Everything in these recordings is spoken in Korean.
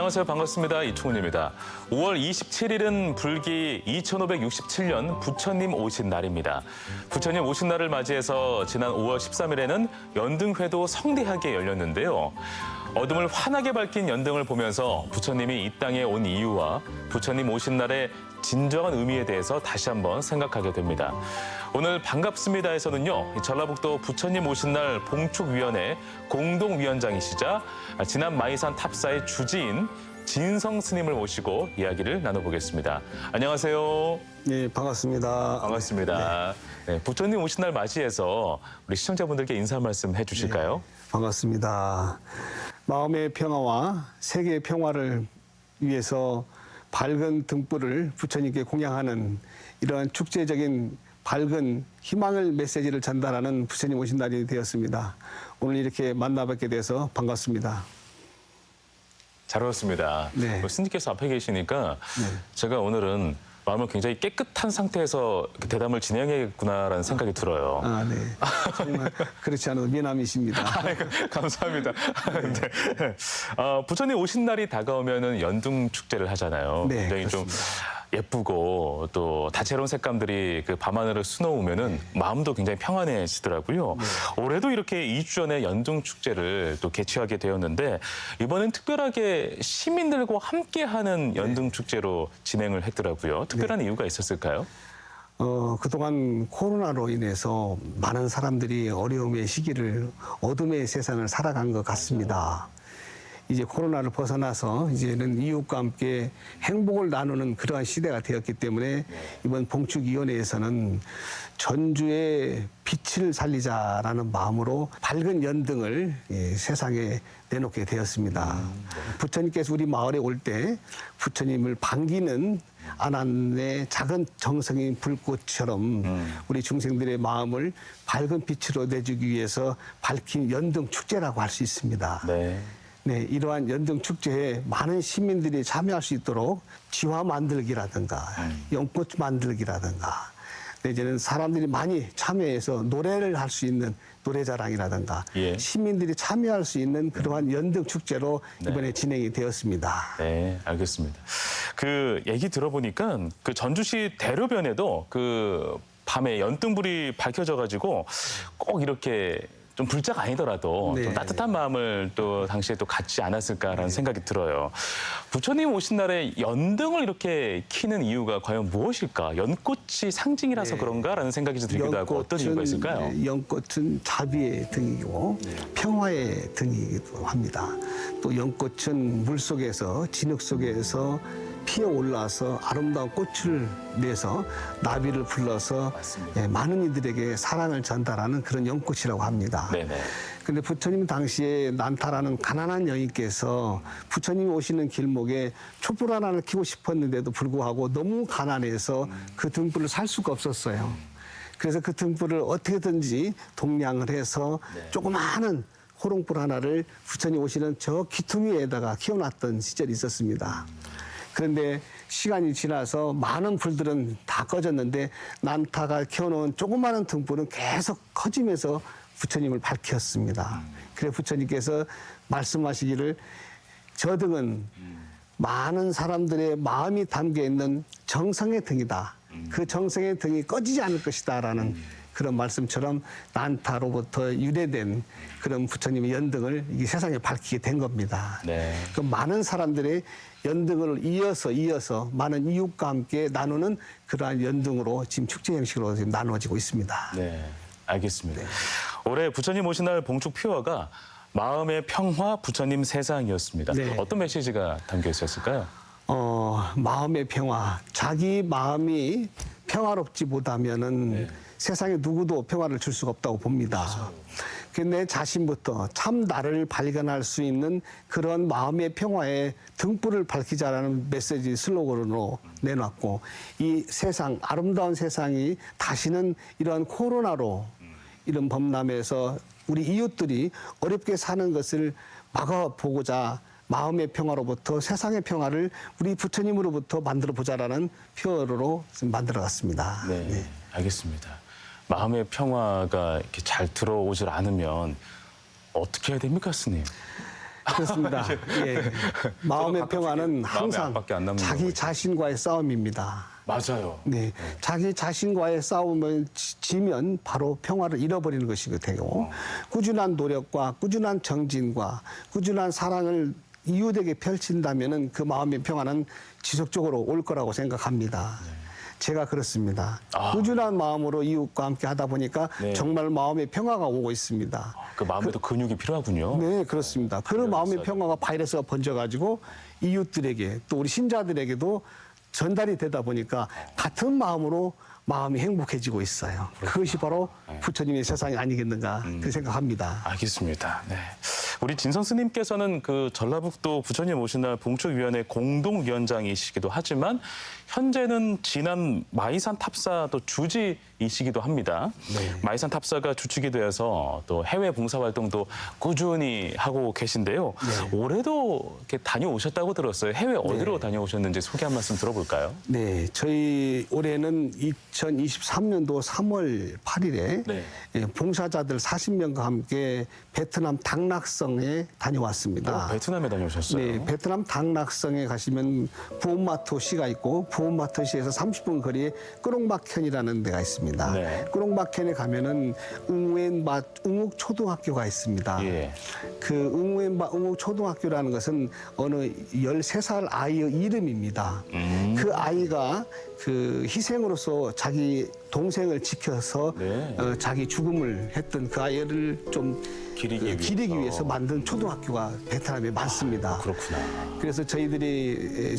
안녕하세요. 반갑습니다. 이충훈입니다. 5월 27일은 불기 2567년 부처님 오신 날입니다. 부처님 오신 날을 맞이해서 지난 5월 13일에는 연등회도 성대하게 열렸는데요. 어둠을 환하게 밝힌 연등을 보면서 부처님이 이 땅에 온 이유와 부처님 오신 날의 진정한 의미에 대해서 다시 한번 생각하게 됩니다. 오늘 반갑습니다에서는요, 전라북도 부처님 오신 날 봉축위원회 공동위원장이시자 지난 마이산 탑사의 주지인 진성 스님을 모시고 이야기를 나눠보겠습니다. 안녕하세요. 네, 반갑습니다. 반갑습니다. 네, 부처님 오신 날 맞이해서 우리 시청자분들께 인사 말씀 해주실까요? 네, 반갑습니다. 마음의 평화와 세계의 평화를 위해서 밝은 등불을 부처님께 공양하는 이러한 축제적인 밝은 희망을 메시지를 전달하는 부처님 오신 날이 되었습니다. 오늘 이렇게 만나뵙게 돼서 반갑습니다. 잘 오셨습니다. 네. 스님께서 앞에 계시니까 네. 제가 오늘은 마음을 굉장히 깨끗한 상태에서 대담을 진행해야겠구나라는 생각이 들어요. 아, 네. 정말 그렇지 않아도 미남이십니다. 감사합니다. 네. 부처님 오신 날이 다가오면은 연등 축제를 하잖아요. 네, 굉장히 그렇습니다. 좀 예쁘고 또 다채로운 색감들이 그 밤하늘을 수놓으면은 마음도 굉장히 평안해지더라고요. 네. 올해도 이렇게 2주 전에 연등 축제를 또 개최하게 되었는데 이번엔 특별하게 시민들과 함께하는 연등 축제로 진행을 했더라고요. 특별한 이유가 있었을까요? 그동안 코로나로 인해서 많은 사람들이 어려움의 시기를 어둠의 세상을 살아간 것 같습니다. 이제 코로나를 벗어나서 이제는 이웃과 함께 행복을 나누는 그러한 시대가 되었기 때문에 이번 봉축위원회에서는 전주의 빛을 살리자라는 마음으로 밝은 연등을 세상에 내놓게 되었습니다. 부처님께서 우리 마을에 올 때 부처님을 반기는 안안의 작은 정성인 불꽃처럼 우리 중생들의 마음을 밝은 빛으로 내주기 위해서 밝힌 연등 축제라고 할 수 있습니다. 네. 네, 이러한 연등 축제에 많은 시민들이 참여할 수 있도록 지화 만들기라든가 연꽃 만들기라든가 내지는 사람들이 많이 참여해서 노래를 할 수 있는 노래자랑이라든가 예. 시민들이 참여할 수 있는 그러한 연등 축제로 네. 이번에 진행이 되었습니다. 네, 알겠습니다. 그 얘기 들어보니까 그 전주시 대로변에도 그 밤에 연등불이 밝혀져가지고 꼭 이렇게 좀 불자가 아니더라도 네. 좀 따뜻한 마음을 또 당시에 또 갖지 않았을까라는 생각이 들어요. 부처님 오신 날에 연등을 이렇게 키는 이유가 과연 무엇일까? 연꽃이 상징이라서 네. 그런가라는 생각이 좀 들기도 하고 어떤 이유가 있을까요? 연꽃은 자비의 등이고 평화의 등이기도 합니다. 또 연꽃은 물 속에서 진흙 속에서 피어 올라서 아름다운 꽃을 내서 나비를 불러서 맞습니다. 많은 이들에게 사랑을 전달하는 그런 연꽃이라고 합니다. 네네. 근데 부처님 당시에 난타라는 가난한 여인께서 부처님이 오시는 길목에 촛불 하나를 켜고 싶었는데도 불구하고 너무 가난해서 그 등불을 살 수가 없었어요. 그래서 그 등불을 어떻게든지 동량을 해서 조그마한 호롱불 하나를 부처님 오시는 저 귀퉁이에다가 키워놨던 시절이 있었습니다. 그런데 시간이 지나서 많은 불들은 다 꺼졌는데 난타가 켜놓은 조그마한 등불은 계속 커지면서 부처님을 밝혔습니다. 그래서 부처님께서 말씀하시기를 저 등은 많은 사람들의 마음이 담겨 있는 정성의 등이다. 그 정성의 등이 꺼지지 않을 것이다 라는 그런 말씀처럼 난타로부터 유래된 그런 부처님의 연등을 이 세상에 밝히게 된 겁니다. 네. 그 많은 사람들이 연등을 이어서 많은 이웃과 함께 나누는 그러한 연등으로 지금 축제 형식으로 지금 나누어지고 있습니다. 네, 알겠습니다. 올해 부처님 오신 날 봉축 표어가 마음의 평화 부처님 세상이었습니다. 네. 어떤 메시지가 담겨 있었을까요? 마음의 평화, 자기 마음이 평화롭지 못하면은 세상에 누구도 평화를 줄 수가 없다고 봅니다. 내 자신부터 참 나를 발견할 수 있는 그런 마음의 평화에 등불을 밝히자라는 메시지 슬로건으로 내놨고 이 세상, 아름다운 세상이 다시는 이러한 코로나로 이런 범람에서 우리 이웃들이 어렵게 사는 것을 막아보고자 마음의 평화로부터 세상의 평화를 우리 부처님으로부터 만들어 보자라는 표어로 만들어갔습니다. 네, 네. 알겠습니다. 마음의 평화가 이렇게 잘 들어오질 않으면 어떻게 해야 됩니까, 스님? 그렇습니다. 예. 마음의 평화는 항상 압박이 안 남는 자기 거죠. 자신과의 싸움입니다. 맞아요. 네, 자기 자신과의 싸움을 지면 바로 평화를 잃어버리는 것이거든요. 꾸준한 노력과 꾸준한 정진과 꾸준한 사랑을 이웃에게 펼친다면은 그 마음의 평화는 지속적으로 올 거라고 생각합니다. 제가 그렇습니다. 꾸준한 마음으로 이웃과 함께 하다 보니까 네. 정말 마음의 평화가 오고 있습니다. 그 마음에도 근육이 필요하군요. 네, 그렇습니다. 그런 마음의 있어야 평화가 바이러스가 번져가지고 이웃들에게 또 우리 신자들에게도 전달이 되다 보니까 같은 마음으로 마음이 행복해지고 있어요. 그것이 바로 부처님의 세상이 아니겠는가 그 생각합니다. 알겠습니다. 네. 우리 진성 스님께서는 그 전라북도 부처님 오신 날 봉축위원회 공동위원장이시기도 하지만 현재는 진안 마이산 탑사도 주지이시기도 합니다. 네. 마이산 탑사가 주축이 되어서 또 해외 봉사활동도 꾸준히 하고 계신데요. 올해도 이렇게 다녀오셨다고 들었어요. 해외 어디로 다녀오셨는지 소개 한 말씀 들어볼까요? 네, 저희 올해는 2023년도 3월 8일에 네. 봉사자들 40명과 함께 베트남 당락성에 다녀왔습니다. 베트남에 다녀오셨어요. 네, 베트남 당락성에 가시면 부온마토시가 있고 부온마토시에서 30분 거리에 끄롱박현이라는 데가 있습니다. 네. 끄롱박현에 가면은 응우엔 초등학교가 있습니다. 예. 그 응우 초등학교라는 것은 어느 13살 아이의 이름입니다. 그 아이가 그 희생으로서 자기 동생을 지켜서 네. 자기 죽음을 했던 그 아이를 좀 기리기 위해서 만든 초등학교가 베트남에 많습니다. 그렇구나. 그래서 저희들이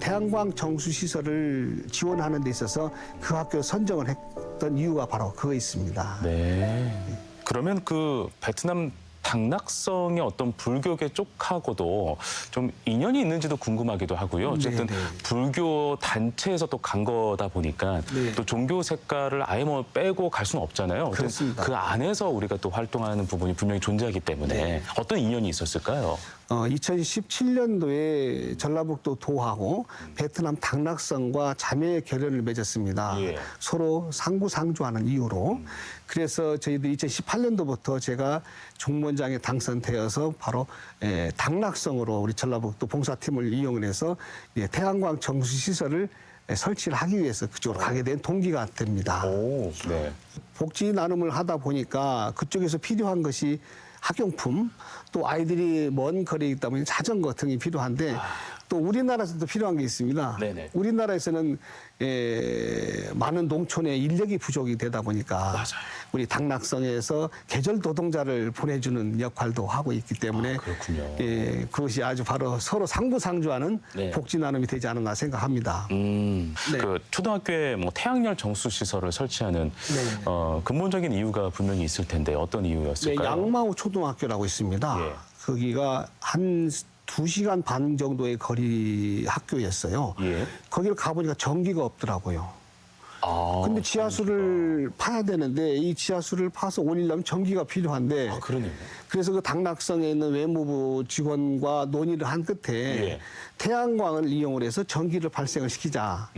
태양광 정수 시설을 지원하는 데 있어서 그 학교 선정을 했던 이유가 바로 그거 있습니다. 네. 그러면 그 베트남 당락성의 어떤 불교계 쪽하고도 좀 인연이 있는지도 궁금하기도 하고요. 어쨌든 네, 네. 불교 단체에서 또 간 거다 보니까 네. 또 종교 색깔을 아예 뭐 빼고 갈 수는 없잖아요. 어쨌든 그렇습니다. 그 안에서 우리가 또 활동하는 부분이 분명히 존재하기 때문에 네. 어떤 인연이 있었을까요? 2017년도에 전라북도 도하고 베트남 당락성과 자매 결연을 맺었습니다. 예. 서로 상부상조하는 이유로. 그래서 저희들이 2018년도부터 제가 종무원장에 당선되어서 바로 당락성으로 우리 전라북도 봉사팀을 이용을 해서 태양광 정수시설을 설치를 하기 위해서 그쪽으로 가게 된 동기가 됩니다. 오, 네. 복지 나눔을 하다 보니까 그쪽에서 필요한 것이 학용품, 또 아이들이 먼 거리에 있다 보니 자전거 등이 필요한데 또 우리나라에서도 필요한 게 있습니다. 네네. 우리나라에서는 많은 농촌에 인력이 부족이 되다 보니까 맞아요. 우리 당락성에서 계절 노동자를 보내주는 역할도 하고 있기 때문에 그렇군요. 그것이 아주 바로 서로 상부상조하는 네. 복지 복지 나눔이 되지 않았나 생각합니다. 네. 그 초등학교에 뭐 태양열 정수 시설을 설치하는 네. 근본적인 이유가 분명히 있을 텐데 어떤 네, 이유였을까요? 양마오 초등학교라고 있습니다. 예. 거기가 한 2시간 반 정도의 거리 학교였어요. 예. 거기를 가보니까 전기가 없더라고요. 아, 근데 지하수를 파야 되는데 이 지하수를 파서 올리려면 전기가 필요한데 그러네요. 그래서 그 당락성에 있는 외무부 직원과 논의를 한 끝에 예. 태양광을 이용을 해서 전기를 발생을 시키자.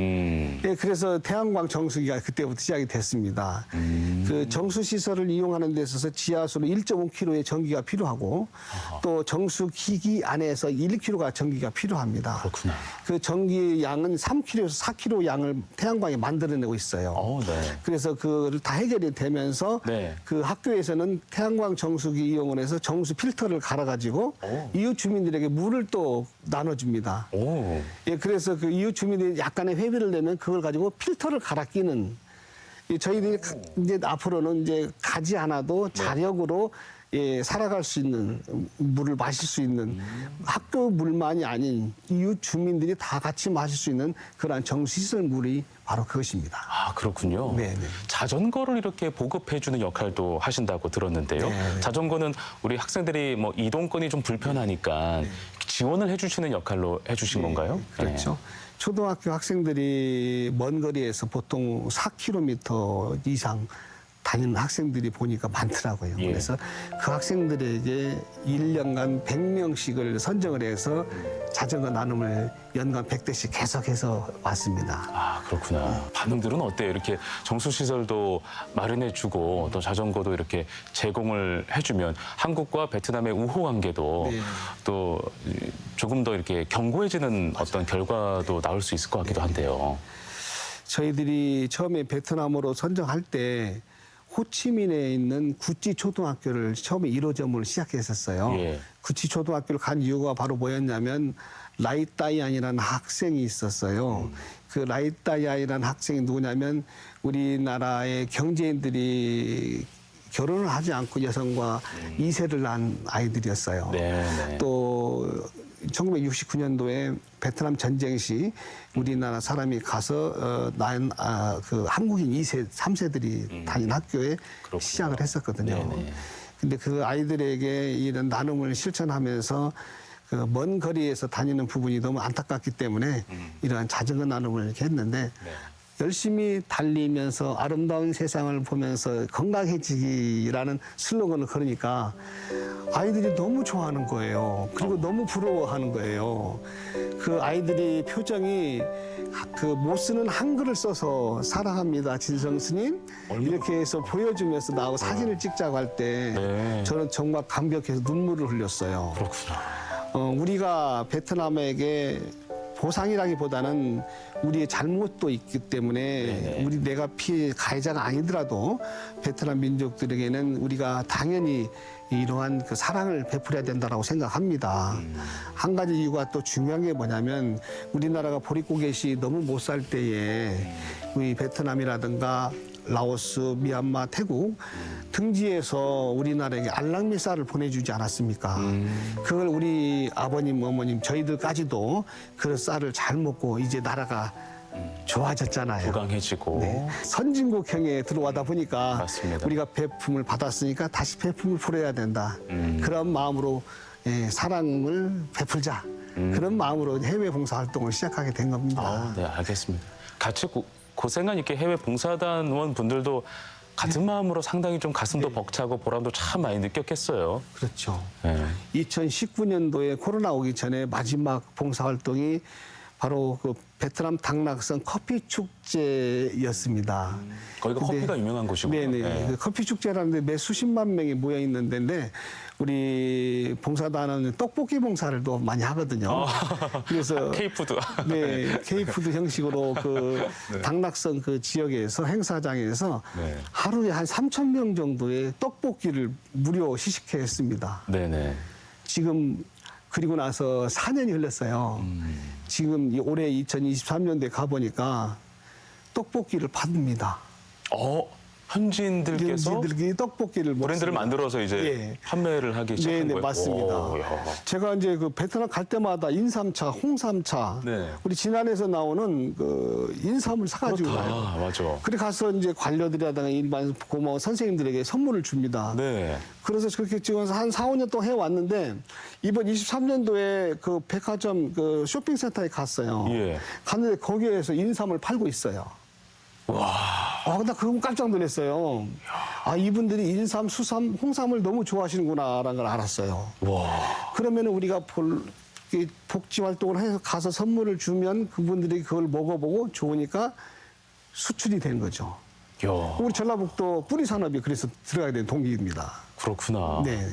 그래서 태양광 정수기가 그때부터 시작이 됐습니다. 그 정수 시설을 이용하는 데 있어서 지하수로 1.5kg의 전기가 필요하고 또 정수기기 안에서 1kg가 전기가 필요합니다. 그렇구나. 그 전기 양은 3kg에서 4kg 양을 태양광이 만들어내고 있어요. 네. 그래서 그거를 다 해결이 되면서 네. 그 학교에서는 태양광 정수기 이용을 해서 정수 필터를 갈아가지고 이웃 주민들에게 물을 또 나눠줍니다. 오. 그래서 그 이웃 주민들이 약간의 회비를 내면 그걸 가지고 필터를 갈아 끼는 저희들이 이제 앞으로는 이제 가지 않아도 자력으로 살아갈 수 있는 물을 마실 수 있는 학교 물만이 아닌 이웃 주민들이 다 같이 마실 수 있는 그러한 정수시설 물이 바로 그것입니다. 아, 그렇군요. 네네. 자전거를 이렇게 보급해주는 역할도 하신다고 들었는데요. 네. 자전거는 우리 학생들이 뭐 이동권이 좀 불편하니까 지원을 해주시는 역할로 해주신 건가요? 그렇죠. 초등학교 학생들이 먼 거리에서 보통 4km 이상 다니는 학생들이 보니까 많더라고요. 예. 그래서 그 학생들에게 1년간 100명씩을 선정을 해서 자전거 나눔을 연간 100대씩 계속해서 왔습니다. 아, 그렇구나. 반응들은 어때요? 이렇게 정수시설도 마련해주고 또 자전거도 이렇게 제공을 해주면 한국과 베트남의 우호 관계도 네. 또 조금 더 이렇게 견고해지는 어떤 결과도 나올 수 있을 것 같기도 한데요. 저희들이 처음에 베트남으로 선정할 때 호치민에 있는 구찌 초등학교를 처음에 1호점으로 시작했었어요. 예. 구찌 초등학교를 간 이유가 바로 뭐였냐면 라이따이안이라는 학생이 있었어요. 그 라이따이안이라는 학생이 누구냐면 우리나라의 경제인들이 결혼을 하지 않고 여성과 2세를 낳은 아이들이었어요. 네. 또 1969년도에 베트남 전쟁 시 우리나라 사람이 가서 낳은 그 한국인 2세, 3세들이 다닌 학교에 그렇구나. 시작을 했었거든요. 네네. 근데 그 아이들에게 이런 나눔을 실천하면서 그 먼 거리에서 다니는 부분이 너무 안타깝기 때문에 이러한 자전거 나눔을 이렇게 했는데 네. 열심히 달리면서 아름다운 세상을 보면서 건강해지기라는 슬로건을 걸으니까 아이들이 너무 좋아하는 거예요. 그리고 너무 부러워하는 거예요. 그 아이들이 표정이 그 못 쓰는 한글을 써서 사랑합니다, 진성 스님. 이렇게 해서 보여주면서 나하고 사진을 찍자고 할 때 네. 저는 정말 감격해서 눈물을 흘렸어요. 그렇구나. 우리가 베트남에게 보상이라기보다는 우리의 잘못도 있기 때문에 우리 내가 피해 가해자가 아니더라도 베트남 민족들에게는 우리가 당연히 이러한 그 사랑을 베풀어야 된다고 생각합니다. 한 가지 이유가 또 중요한 게 뭐냐면 우리나라가 보릿고개시 너무 못 살 때에 우리 베트남이라든가 라오스, 미얀마, 태국 등지에서 우리나라에게 알랑미사를 보내주지 않았습니까? 그걸 우리 아버님, 어머님, 저희들까지도 그 쌀을 잘 먹고 이제 나라가 좋아졌잖아요. 부강해지고. 네. 선진국형에 들어와다 보니까 맞습니다. 우리가 배품을 받았으니까 다시 배품을 풀어야 된다. 그런 마음으로 사랑을 베풀자. 그런 마음으로 해외 봉사활동을 시작하게 된 겁니다. 아, 네, 알겠습니다. 같이 고생한 이렇게 해외 봉사단원 분들도 같은 마음으로 상당히 좀 가슴도 벅차고 보람도 참 많이 느꼈겠어요. 그렇죠. 네. 2019년도에 코로나 오기 전에 마지막 봉사활동이 바로 그 베트남 당락성 커피 축제였습니다. 거기가 근데- 커피가 유명한 곳이고요. 네네. 네. 그 커피 축제라는데 매 수십만 명이 모여 있는 데인데 우리 봉사단은 떡볶이 봉사를 또 많이 하거든요. 그래서 K푸드. 네, K푸드 형식으로 그 당락성 그 지역에서 행사장에서 네. 하루에 한 3,000명 정도의 떡볶이를 무료 시식회 했습니다. 네네. 지금 그리고 나서 4년이 흘렀어요. 지금 올해 2023년도에 가보니까 떡볶이를 팝니다. 현지인들께서 현지인들이 떡볶이를 브랜드를 먹습니다. 만들어서 이제 예. 판매를 하기 시작한 네네, 거예요. 맞습니다. 오, 야. 제가 이제 그 베트남 갈 때마다 인삼차, 홍삼차, 네. 우리 진안에서 나오는 그 인삼을 사가지고 가요. 아, 맞아. 그래 가서 이제 관료들이라든가 일반 고마운 선생님들에게 선물을 줍니다. 네. 그래서 그렇게 지금 한 4, 5년 동안 해왔는데 이번 23년도에 그 백화점 그 쇼핑센터에 갔어요. 예. 갔는데 거기에서 인삼을 팔고 있어요. 와. 나 그거 깜짝 놀랐어요. 아, 이분들이 인삼, 수삼, 홍삼을 너무 좋아하시는구나라는 걸 알았어요. 와. 그러면 우리가 이 복지 활동을 해서 가서 선물을 주면 그분들이 그걸 먹어보고 좋으니까 수출이 되는 거죠. 야. 우리 전라북도 뿌리 산업이 그래서 들어가야 되는 동기입니다. 그렇구나. 네.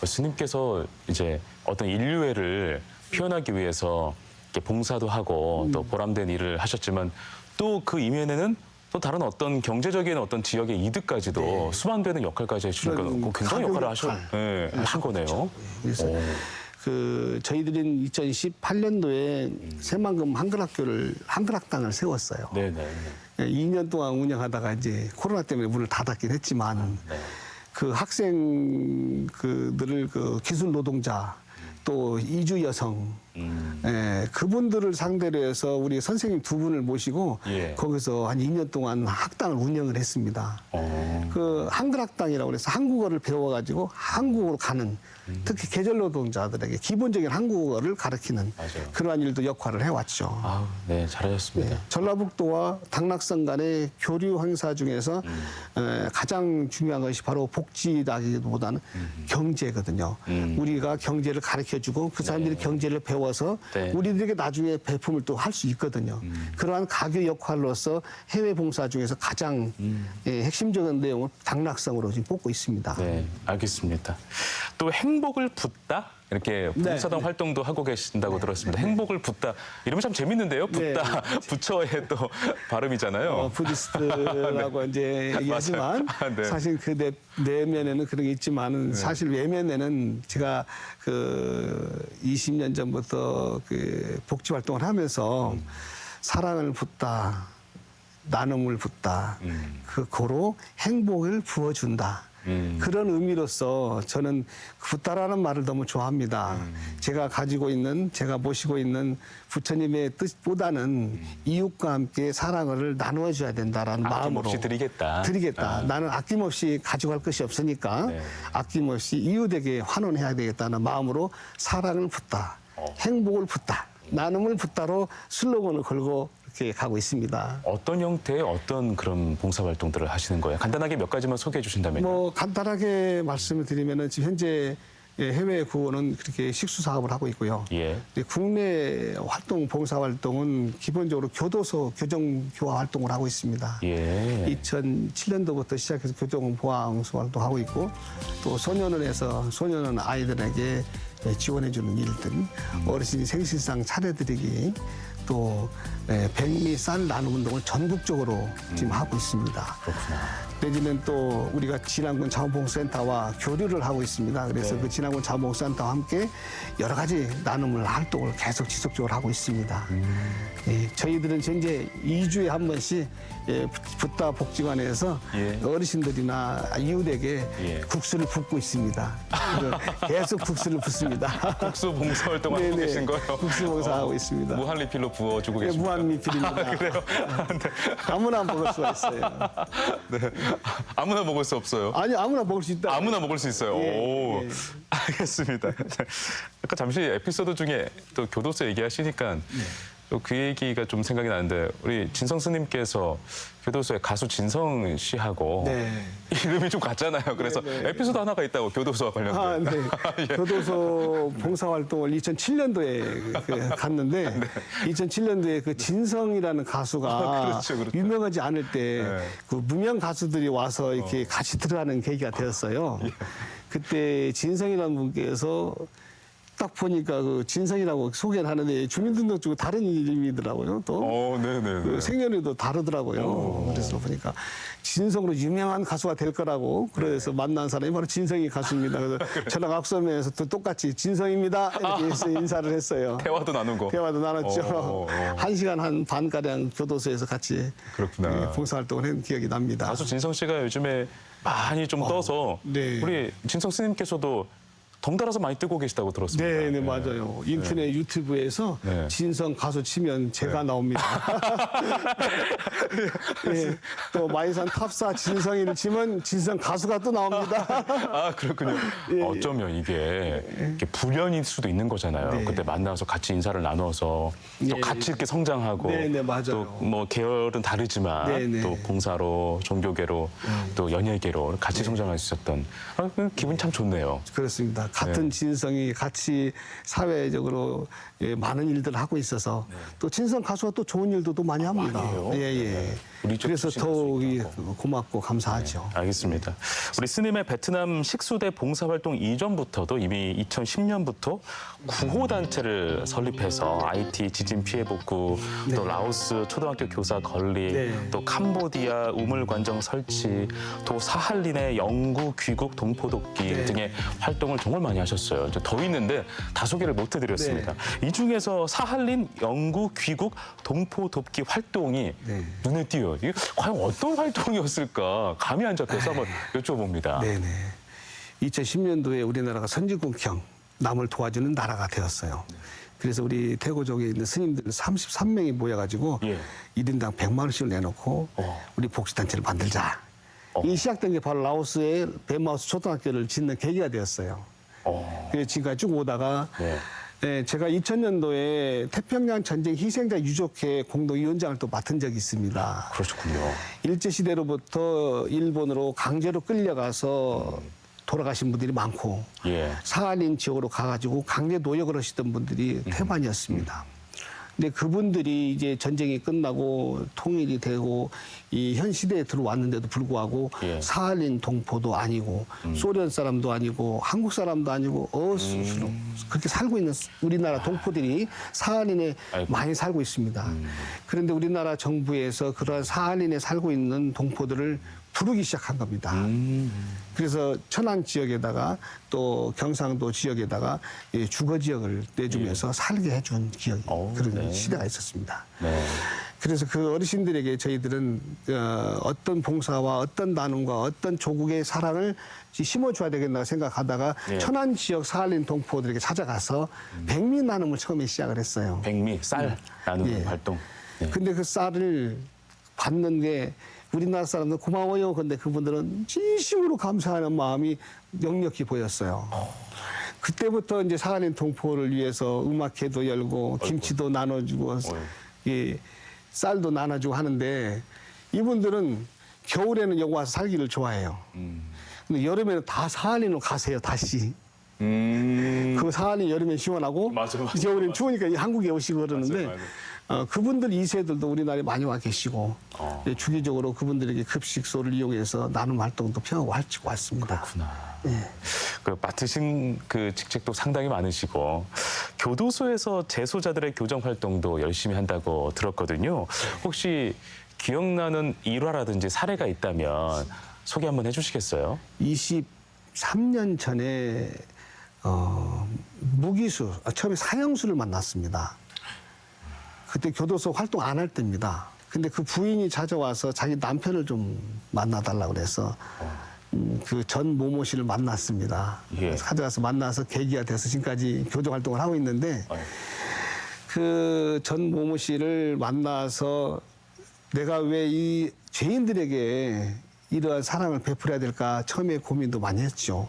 스님께서 이제 어떤 인류애를 표현하기 위해서 이렇게 봉사도 하고 또 보람된 일을 하셨지만 또 그 이면에는 또 다른 어떤 경제적인 어떤 지역의 이득까지도 수반되는 역할까지 해주니까 그런 굉장히 역할을 가벼운 하신 거네요. 그래서 그 저희들은 2018년도에 새만금 한글학당을 세웠어요. 네네. 2년 동안 운영하다가 이제 코로나 때문에 문을 닫았긴 했지만 네. 그 학생 그들을 그 기술 노동자 또 이주 여성 예, 그분들을 상대로 해서 우리 선생님 두 분을 모시고 예. 거기서 한 2년 동안 학당을 운영을 했습니다. 그 한글학당이라고 그래서 한국어를 배워가지고 한국으로 가는 특히 계절노동자들에게 기본적인 한국어를 가르치는 맞아요. 그러한 일도 역할을 해왔죠. 아우, 네, 잘하셨습니다. 전라북도와 당락성 간의 교류 행사 중에서 가장 중요한 것이 바로 복지라기보다는 경제거든요. 우리가 경제를 가르쳐주고 그 사람들이 경제를 배워서 네. 우리들에게 나중에 배품을 또 할 수 있거든요. 그러한 가교 역할로서 해외 봉사 중에서 가장 핵심적인 내용을 당락성으로 지금 뽑고 있습니다. 네, 알겠습니다. 또 행복을 붓다? 이렇게 봉사단 네. 활동도 하고 계신다고 들었습니다. 행복을 붓다. 이름이 참 재밌는데요. 붓다. 부처의 또 발음이잖아요. 부디스트라고 이제 얘기하지만 맞아요. 네. 사실 그 내면에는 그런 게 있지만은 사실 외면에는 제가 그 20년 전부터 그 복지 활동을 하면서 사랑을 붓다, 나눔을 붓다, 그 고로 행복을 부어준다. 그런 의미로서 저는 붓다라는 말을 너무 좋아합니다. 제가 가지고 있는, 제가 모시고 있는 부처님의 뜻보다는 이웃과 함께 사랑을 나누어 줘야 된다라는 마음으로. 아낌없이 드리겠다. 드리겠다. 나는 아낌없이 가져갈 것이 없으니까 네. 아낌없이 이웃에게 환원해야 되겠다는 마음으로 사랑을 붓다. 행복을 붓다. 나눔을 붓다로 슬로건을 걸고 이렇게 가고 있습니다. 어떤 형태의 어떤 그런 봉사활동들을 하시는 거예요? 간단하게 몇 가지만 소개해 주신다면요. 뭐 간단하게 말씀을 드리면은 지금 현재 해외 구호는 그렇게 식수 사업을 하고 있고요. 예. 국내 활동 봉사 활동은 기본적으로 교도소 교정 교화 활동을 하고 있습니다. 예. 2007년도부터 시작해서 교정 보황소 활동하고 있고 또 소년원에서 소년원 아이들에게 지원해주는 일들, 어르신이 생신상 차려드리기, 또 백미 쌀 나눔 운동을 전국적으로 지금 하고 있습니다. 그렇구나. 내지는 또 우리가 진안군 자원봉사센터와 교류를 하고 있습니다. 그래서 그 진안군 자원봉사센터와 함께 여러 가지 나눔을 활동을 계속 지속적으로 하고 있습니다. 저희들은 현재 2주에 한 번씩 붓다 복지관에서 예. 어르신들이나 이웃에게 예. 국수를 붓고 있습니다. 계속 국수를 붓습니다. 국수 봉사활동 하고 네네. 계신 거예요? 국수 봉사하고 있습니다. 무한 리필로 부어주고 네, 계십니다. 무한 리필입니다. 그래요? 아무나 먹을 수가 있어요. 네. 아무나 먹을 수 없어요. 아니 아무나 먹을 수 있다. 아무나 먹을 수 있어요. 예, 오, 예. 알겠습니다. 아까 잠시 에피소드 중에 또 교도소 얘기하시니까 또 그 얘기가 좀 생각이 나는데 우리 진성 스님께서 교도소에 가수 진성 씨하고 네. 이름이 좀 같잖아요. 그래서 네. 에피소드 하나가 있다고 교도소와 관련된. 네. 예. 교도소 봉사활동을 2007년도에 갔는데 2007년도에 그 진성이라는 가수가 그렇죠, 그렇죠. 유명하지 않을 때 네. 그 무명 가수들이 와서 이렇게 같이 들어가는 계기가 되었어요. 그때 진성이라는 분께서 딱 보니까 그 진성이라고 소개를 하는데 주민등록증은 다른 이름이더라고요. 또 네네네. 그 생년월일도 다르더라고요. 그래서 보니까 진성으로 유명한 가수가 될 거라고 그래서 만난 사람이 바로 진성이 가수입니다. 그래서 저랑 악수하면서 또 똑같이 진성입니다 이렇게 해서 인사를 했어요. 대화도 나누고. 대화도 나눴죠. 오. 1시간 한 반가량 교도소에서 같이 그렇구나. 봉사활동을 한 기억이 납니다. 가수 진성 씨가 요즘에 많이 좀 떠서 네. 우리 진성 스님께서도 덩달아서 많이 뜨고 계시다고 들었습니다. 네, 맞아요. 인터넷 유튜브에서 네. 진성 가수 치면 제가 나옵니다. 네, 또 마이산 탑사 진성이를 치면 진성 가수가 또 나옵니다. 아, 그렇군요. 어쩌면 이게 이렇게 불연일 수도 있는 거잖아요. 네. 그때 만나서 같이 인사를 나눠서 또 네. 같이 이렇게 성장하고 네, 맞아요. 또 뭐 계열은 다르지만 네. 또 봉사로, 종교계로 또 연예계로 같이 성장할 수 있었던 그 기분 참 좋네요. 그렇습니다. 같은 진성이 같이 사회적으로 많은 일들을 하고 있어서 또 진성 가수가 또 좋은 일도 또 많이 합니다. 해요? 예. 우리 쪽 그래서 출신일 수 더욱이 있다고. 고맙고 감사하죠. 알겠습니다. 우리 스님의 베트남 식수대 봉사활동 이전부터도 이미 2010년부터 구호단체를 설립해서 IT 지진 피해 복구, 또 라오스 초등학교 교사 건립, 네. 또 캄보디아 우물관정 설치, 또 사할린의 영구 귀국 동포돕기 네. 등의 활동을 정말 많이 하셨어요. 이제 더 있는데 다 소개를 못 해드렸습니다. 이 중에서 사할린 영구 귀국 동포돕기 활동이 네. 눈에 띄어요. 이게 과연 어떤 활동이었을까 감이 안 잡혀서 한번 여쭤봅니다. 네네. 2010년도에 우리나라가 선진국형 남을 도와주는 나라가 되었어요. 그래서 우리 대고족에 있는 스님들 33명이 모여가지고 예. 1인당 100만 원씩을 내놓고 우리 복지단체를 만들자. 이 시작된 게 바로 라오스의 벤마우스 초등학교를 짓는 계기가 되었어요. 그래서 지금까지 쭉 오다가 네. 네, 제가 2000년도에 태평양 전쟁 희생자 유족회 공동위원장을 또 맡은 적이 있습니다. 그러셨군요. 일제시대로부터 일본으로 강제로 끌려가서 돌아가신 분들이 많고 예. 사할린 지역으로 가가지고 강제 노역을 하시던 분들이 태반이었습니다. 근데 그분들이 이제 전쟁이 끝나고 통일이 되고 이 현 시대에 들어왔는데도 불구하고 예. 사할린 동포도 아니고 소련 사람도 아니고 한국 사람도 아니고 어수로 그렇게 살고 있는 우리나라 동포들이 사할린에 아이고. 많이 살고 있습니다. 그런데 우리나라 정부에서 그러한 사할린에 살고 있는 동포들을 부르기 시작한 겁니다. 그래서 천안 지역에다가 또 경상도 지역에다가 이 주거 지역을 내주면서 살게 해준 기억이 그런 네. 시대가 있었습니다. 네. 그래서 그 어르신들에게 저희들은 어떤 봉사와 어떤 나눔과 어떤 조국의 사랑을 심어줘야 되겠나 생각하다가 예. 천안 지역 사할린 동포들에게 찾아가서 백미 나눔을 처음에 시작을 했어요. 백미 쌀 나누는 예. 활동. 네. 근데 그 쌀을 받는 게 우리나라 사람들 고마워요. 근데 그분들은 진심으로 감사하는 마음이 역력히 보였어요. 그때부터 이제 사할린 동포를 위해서 음악회도 열고 김치도 나눠주고 예, 쌀도 나눠주고 하는데 이분들은 겨울에는 여기 와서 살기를 좋아해요. 근데 여름에는 다 사할린으로 가세요. 다시. 그 사할린 여름엔 시원하고 맞아. 겨울엔 추우니까 한국에 오시고 그러는데 맞아요. 그분들 2세들도 우리나라에 많이 와 계시고 예, 주기적으로 그분들에게 급식소를 이용해서 나눔 활동도 평하고 할지고 왔습니다. 그렇구나. 예. 그 맡으신 그 직책도 상당히 많으시고 교도소에서 재소자들의 교정 활동도 열심히 한다고 들었거든요. 혹시 기억나는 일화라든지 사례가 있다면 소개 한번 해주시겠어요? 23년 전에 무기수, 처음에 사형수를 만났습니다. 그때 교도소 활동 안 할 때입니다. 근데 그 부인이 찾아와서 자기 남편을 좀 만나달라고 그래서 그 전 모모 씨를 만났습니다. 예. 그래서 찾아가서 만나서 계기가 돼서 지금까지 교정 활동을 하고 있는데 아유. 그 전 모모 씨를 만나서 내가 왜 이 죄인들에게 이러한 사랑을 베풀어야 될까 처음에 고민도 많이 했죠.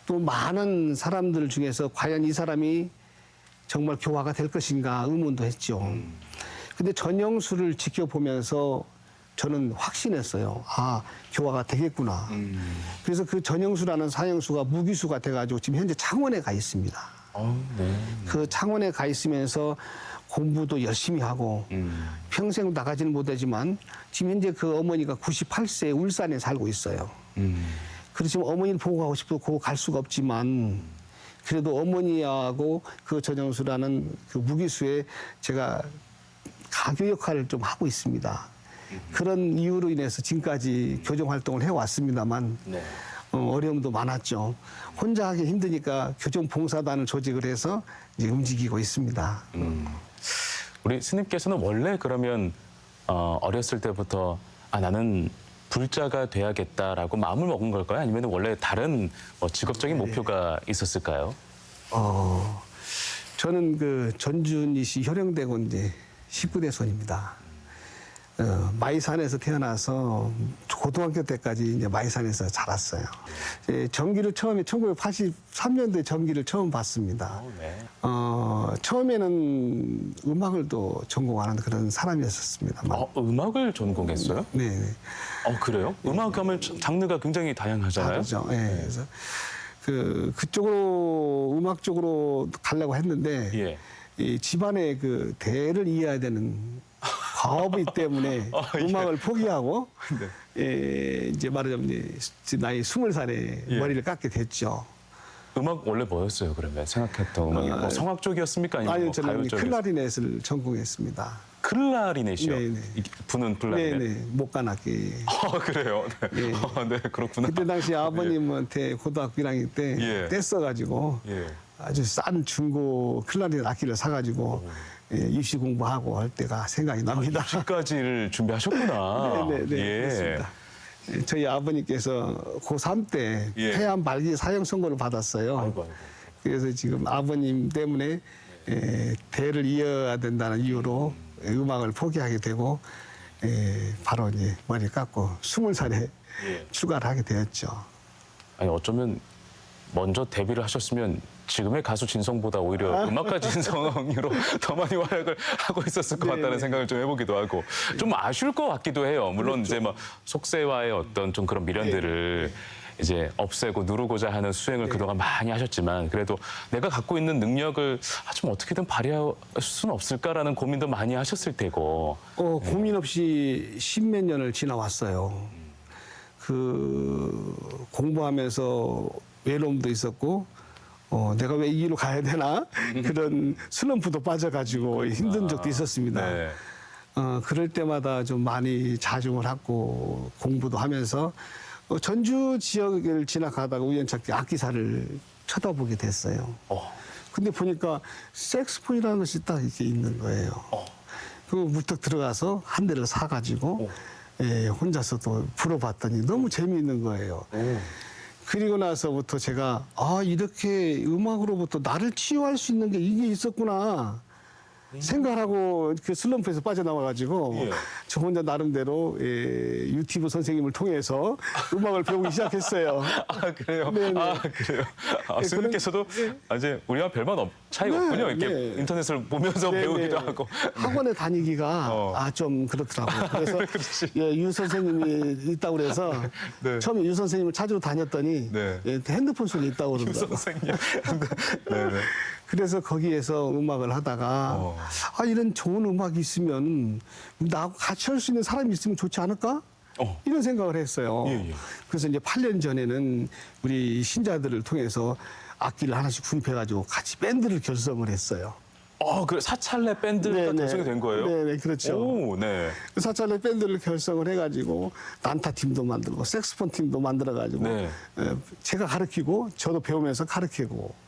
또 많은 사람들 중에서 과연 이 사람이 정말 교화가 될 것인가 의문도 했죠. 근데 전영수를 지켜보면서 저는 확신했어요. 아, 교화가 되겠구나. 그래서 그 전영수라는 사형수가 무기수가 돼가지고 지금 현재 창원에 가 있습니다. 네. 그 창원에 가 있으면서 공부도 열심히 하고 평생 나가지는 못하지만 지금 현재 그 어머니가 98세 울산에 살고 있어요. 그렇지만 어머니를 보고 가고 싶어도 보고 갈 수가 없지만 그래도 어머니하고 그 전영수라는 그 무기수에 제가 가교 역할을 좀 하고 있습니다. 그런 이유로 인해서 지금까지 교정 활동을 해왔습니다만 네. 어려움도 많았죠. 혼자 하기 힘드니까 교정 봉사단을 조직을 해서 이제 움직이고 있습니다. 우리 스님께서는 원래 그러면 어렸을 때부터 나는 불자가 돼야겠다라고 마음을 먹은 걸까요? 아니면 원래 다른 직업적인 목표가 있었을까요? 저는 그 전준이시 효령대군 이제 19대 손입니다. 마이산에서 태어나서 고등학교 때까지 이제 마이산에서 자랐어요. 전기를 처음에 1983년도에 전기를 처음 봤습니다. 네. 처음에는 음악을 또 전공하는 그런 사람이었습니다. 음악을 전공했어요? 네. 그래요? 음악 하면 장르가 굉장히 다양하잖아요. 다르죠. 예. 그래서 그쪽으로 음악 쪽으로 가려고 했는데 예. 이 집안의 그 대를 이어야 되는 과업이기 때문에 음악을 포기하고 이제 말하자면 이제 나이 20살에 예. 머리를 깎게 됐죠. 음악 원래 뭐였어요? 그러면 생각했던 음악이 성악 쪽이었습니까? 아니면 아니요, 저는 가요 쪽이었어요? 클라리넷을 전공했습니다. 클라리넷이요? 네네. 부는 클라리넷? 네네, 목관악기. 그래요? 네. 예. 네, 그렇구나. 그때 당시 아버님한테 고등학교 1학년 때 예. 뗐어가지고 예. 아주 싼 중고 클라리넷 악기를 사가지고 입시 공부하고 할 때가 생각이 납니다. 입시까지를 준비하셨구나. 네네, 예. 그렇습니다. 저희 아버님께서 고3 때 예. 폐암 말기 사형 선고를 받았어요. 아이고. 그래서 지금 아버님 때문에 대를 이어야 된다는 이유로 음악을 포기하게 되고 바로 이제 머리 깎고 20살에 출가를 하게 되었죠. 아니 어쩌면 먼저 데뷔를 하셨으면 지금의 가수 진성보다 오히려 음악가 진성으로 더 많이 활약을 하고 있었을 것 같다는 생각을 좀 해보기도 하고 좀 아쉬울 것 같기도 해요. 물론 이제 막 속세와의 어떤 좀 그런 미련들을 이제 없애고 누르고자 하는 수행을 그동안 많이 하셨지만 그래도 내가 갖고 있는 능력을 좀 어떻게든 발휘할 수는 없을까라는 고민도 많이 하셨을 테고. 고민 없이 십몇 년을 지나왔어요. 그 공부하면서 외로움도 있었고 내가 왜 이 길로 가야 되나 그런 슬럼프도 빠져가지고 힘든 적도 있었습니다. 네. 그럴 때마다 좀 많이 자중을 하고 공부도 하면서 전주 지역을 지나가다가 우연찮게 악기사를 쳐다보게 됐어요. 근데 보니까 색스폰이라는 것이 딱 이렇게 있는 거예요. 그 무턱 들어가서 한 대를 사가지고 혼자서도 불어봤더니 너무 재미있는 거예요. 그리고 나서부터 제가 이렇게 음악으로부터 나를 치유할 수 있는 게 이게 있었구나 생각하고 그 슬럼프에서 빠져나와가지고 저 혼자 나름대로 유튜브 선생님을 통해서 음악을 배우기 시작했어요. 그래요? 네네. 그래요? 스님께서도 이제 우리와 별반 차이가 없군요. 이렇게 인터넷을 보면서 배우기도 하고. 학원에 다니기가 좀 그렇더라고요. 그래서 유 선생님이 있다고 그래서 처음에 유 선생님을 찾으러 다녔더니 핸드폰 속에 있다고 유 그러더라고요. 선생님. 네네. 그래서 거기에서 음악을 하다가 이런 좋은 음악이 있으면 나하고 같이 할 수 있는 사람이 있으면 좋지 않을까? 이런 생각을 했어요. 그래서 이제 8년 전에는 우리 신자들을 통해서 악기를 하나씩 구입해가지고 같이 밴드를 결성을 했어요. 그 사찰내 밴드가 결성이 된 거예요? 네, 그렇죠. 오, 네. 사찰내 밴드를 결성을 해가지고 난타 팀도 만들고 색스폰 팀도 만들어가지고 제가 가르치고 저도 배우면서 가르치고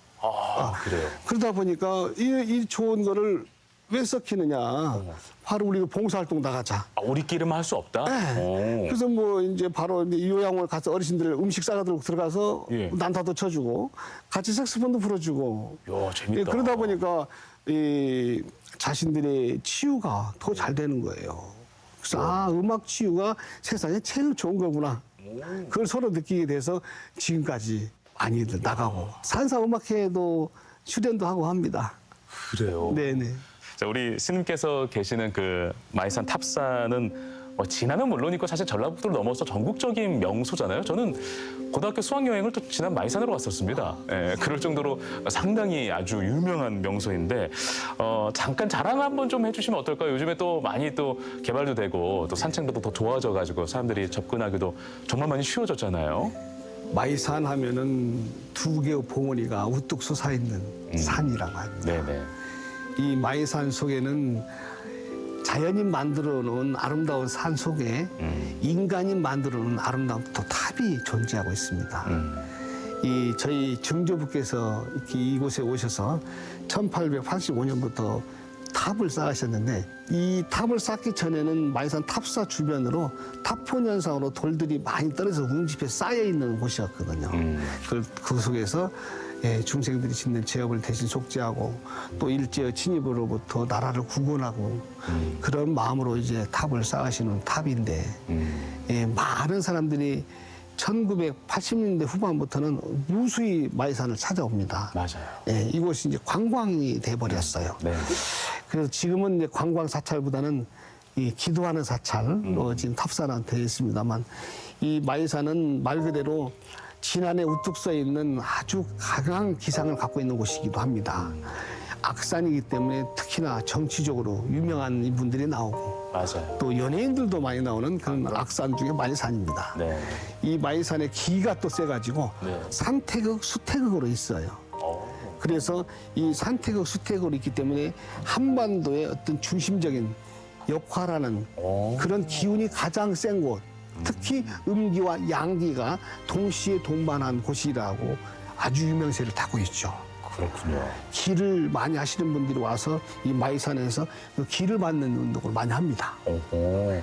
그래요. 그러다 보니까 이 좋은 거를 왜 썩히느냐. 바로 우리가 봉사활동 나가자. 우리끼리만 할 수 없다? 그래서 뭐 이제 바로 이제 요양원 가서 어르신들 음식 싸가지고 들어가서 난타도 쳐주고 같이 색소폰도 불어주고. 야, 재밌다. 그러다 보니까 이 자신들의 치유가 더 잘 되는 거예요. 그래서 음악 치유가 세상에 제일 좋은 거구나. 그걸 서로 느끼게 돼서 지금까지 많이들 나가고 산사음악회에도 출연도 하고 합니다. 그래요? 네네. 자, 우리 스님께서 계시는 그 마이산 탑사는 진안은 물론이고 사실 전라북도를 넘어서 전국적인 명소잖아요. 저는 고등학교 수학여행을 또 진안 마이산으로 갔었습니다. 그럴 정도로 상당히 아주 유명한 명소인데 잠깐 자랑 한번 좀 해주시면 어떨까요? 요즘에 또 많이 또 개발도 되고 또 산책로도 더 좋아져가지고 사람들이 접근하기도 정말 많이 쉬워졌잖아요. 마이산 하면은 두 개의 봉우리가 우뚝 솟아있는 산이라고 합니다. 네네. 이 마이산 속에는 자연이 만들어 놓은 아름다운 산 속에 인간이 만들어 놓은 아름다운 또 탑이 존재하고 있습니다. 이 저희 증조부께서 이렇게 이곳에 오셔서 1885년부터 탑을 쌓으셨는데 이 탑을 쌓기 전에는 마이산 탑사 주변으로 타폰 현상으로 돌들이 많이 떨어져서 웅집해 쌓여 있는 곳이었거든요. 그 속에서 중생들이 짓는 죄업을 대신 속죄하고 또 일제의 침입으로부터 나라를 구원하고 그런 마음으로 이제 탑을 쌓으시는 탑인데 많은 사람들이 1980년대 후반부터는 무수히 마이산을 찾아옵니다. 맞아요. 이곳이 이제 관광이 돼버렸어요. 네. 그래서 지금은 이제 관광 사찰보다는 이 기도하는 사찰로 지금 탑사는 되어 있습니다만 이 마이산은 말 그대로 진안에 우뚝 서 있는 아주 강한 기상을 갖고 있는 곳이기도 합니다. 악산이기 때문에 특히나 정치적으로 유명한 분들이 나오고 맞아요. 또 연예인들도 많이 나오는 그런 악산 중에 마이산입니다. 네. 이 마이산의 기가 또 세가지고 네. 산태극, 수태극으로 있어요. 그래서 이 산태극, 수태극으로 있기 때문에 한반도의 어떤 중심적인 역할하는 그런 기운이 가장 센 곳, 특히 음기와 양기가 동시에 동반한 곳이라고 아주 유명세를 타고 있죠. 그렇군요. 길을 많이 하시는 분들이 와서 이 마이산에서 그 길을 받는 운동을 많이 합니다. 오호.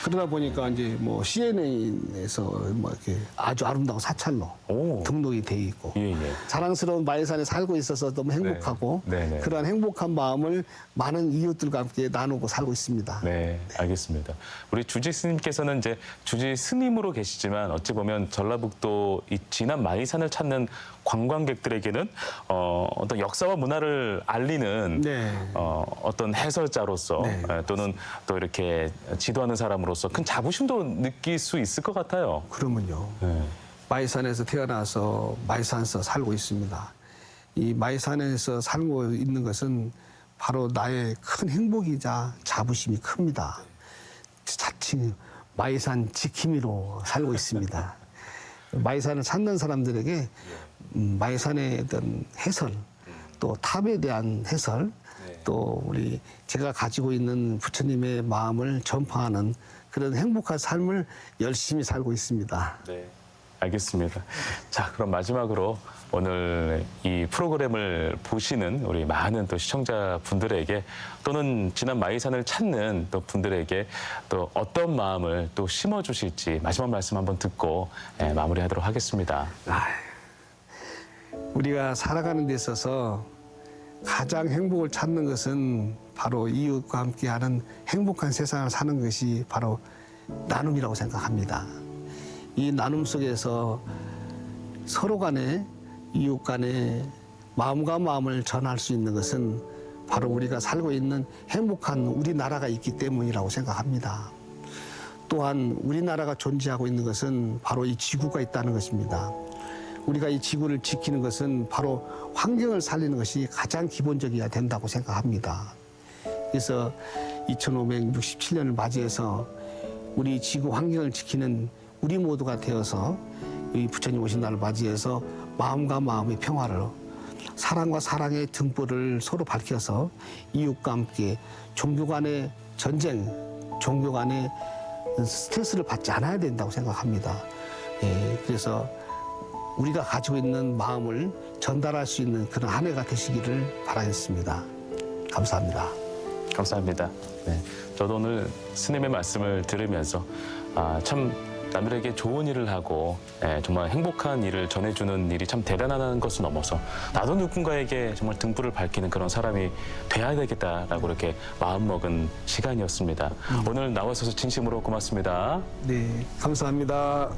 그러다 보니까 이제 뭐 CNN에서 뭐 이렇게 아주 아름다운 사찰로 오. 등록이 돼 있고 예, 예. 자랑스러운 마이산에 살고 있어서 너무 행복하고 네, 네. 그러한 행복한 마음을 많은 이웃들과 함께 나누고 살고 있습니다. 네, 알겠습니다. 우리 주지 스님께서는 이제 주지 스님으로 계시지만 어찌 보면 전라북도 이 진안 마이산을 찾는 관광객들에게는 어떤 역사와 문화를 알리는 네. 어떤 해설자로서 네. 또는 또 이렇게 지도하는 사람으로서 큰 자부심도 느낄 수 있을 것 같아요. 그러면요. 네. 마이산에서 태어나서 마이산에서 살고 있습니다. 이 마이산에서 살고 있는 것은 바로 나의 큰 행복이자 자부심이 큽니다. 자칭 마이산 지킴이로 살고 있습니다. 마이산을 찾는 사람들에게 마이산에 대한 해설, 또 탑에 대한 해설, 또 우리 제가 가지고 있는 부처님의 마음을 전파하는 그런 행복한 삶을 열심히 살고 있습니다. 네. 알겠습니다. 자, 그럼 마지막으로 오늘 이 프로그램을 보시는 우리 많은 또 시청자분들에게 또는 진안 마이산을 찾는 또 분들에게 또 어떤 마음을 또 심어주실지 마지막 말씀 한번 듣고 마무리하도록 하겠습니다. 우리가 살아가는 데 있어서 가장 행복을 찾는 것은 바로 이웃과 함께하는 행복한 세상을 사는 것이 바로 나눔이라고 생각합니다. 이 나눔 속에서 서로 간에 이웃 간에 마음과 마음을 전할 수 있는 것은 바로 우리가 살고 있는 행복한 우리나라가 있기 때문이라고 생각합니다. 또한 우리나라가 존재하고 있는 것은 바로 이 지구가 있다는 것입니다. 우리가 이 지구를 지키는 것은 바로 환경을 살리는 것이 가장 기본적이어야 된다고 생각합니다. 그래서 2567년을 맞이해서 우리 지구 환경을 지키는 우리 모두가 되어서 이 부처님 오신 날을 맞이해서 마음과 마음의 평화를 사랑과 사랑의 등불을 서로 밝혀서 이웃과 함께 종교 간의 전쟁, 종교 간의 스트레스를 받지 않아야 된다고 생각합니다. 그래서 우리가 가지고 있는 마음을 전달할 수 있는 그런 한 해가 되시기를 바라겠습니다. 감사합니다. 감사합니다. 네, 저도 오늘 스님의 말씀을 들으면서 참 남들에게 좋은 일을 하고 정말 행복한 일을 전해주는 일이 참 대단한 것을 넘어서 나도 누군가에게 정말 등불을 밝히는 그런 사람이 돼야 되겠다라고 이렇게 마음먹은 시간이었습니다. 오늘 나와주셔서 진심으로 고맙습니다. 네, 감사합니다.